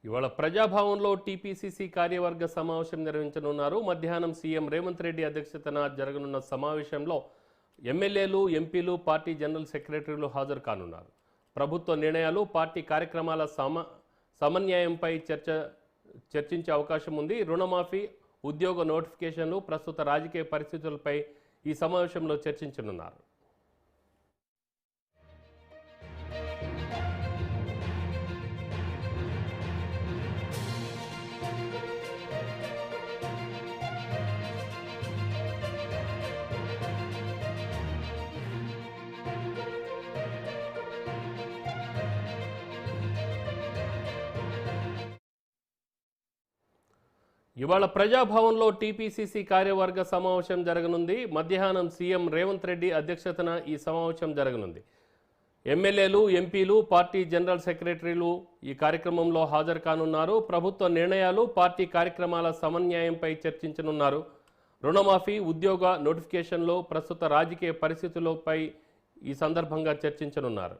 ఇవాళ ప్రజాభవన్లో టీపీసీసీ కార్యవర్గ సమావేశం నిర్వహించనున్నారు. మధ్యాహ్నం సీఎం రేవంత్ రెడ్డి అధ్యక్షతన జరగనున్న సమావేశంలో ఎమ్మెల్యేలు, ఎంపీలు, పార్టీ జనరల్ సెక్రటరీలు హాజరు కానున్నారు. ప్రభుత్వ నిర్ణయాలు, పార్టీ కార్యక్రమాల సమన్వయంపై చర్చించే అవకాశం ఉంది. రుణమాఫీ, ఉద్యోగ నోటిఫికేషన్లు, ప్రస్తుత రాజకీయ పరిస్థితులపై ఈ సమావేశంలో చర్చించనున్నారు. ఇవాళ ప్రజాభవన్లో టీపీసీసీ కార్యవర్గ సమావేశం జరగనుంది. మధ్యాహ్నం సీఎం రేవంత్ రెడ్డి అధ్యక్షతన ఈ సమావేశం జరగనుంది. ఎమ్మెల్యేలు, ఎంపీలు, పార్టీ జనరల్ సెక్రటరీలు ఈ కార్యక్రమంలో హాజరు కానున్నారు. ప్రభుత్వ నిర్ణయాలు, పార్టీ కార్యక్రమాల సమన్వయంపై చర్చించనున్నారు. రుణమాఫీ, ఉద్యోగ నోటిఫికేషన్లు, ప్రస్తుత రాజకీయ పరిస్థితులపై ఈ సందర్భంగా చర్చించనున్నారు.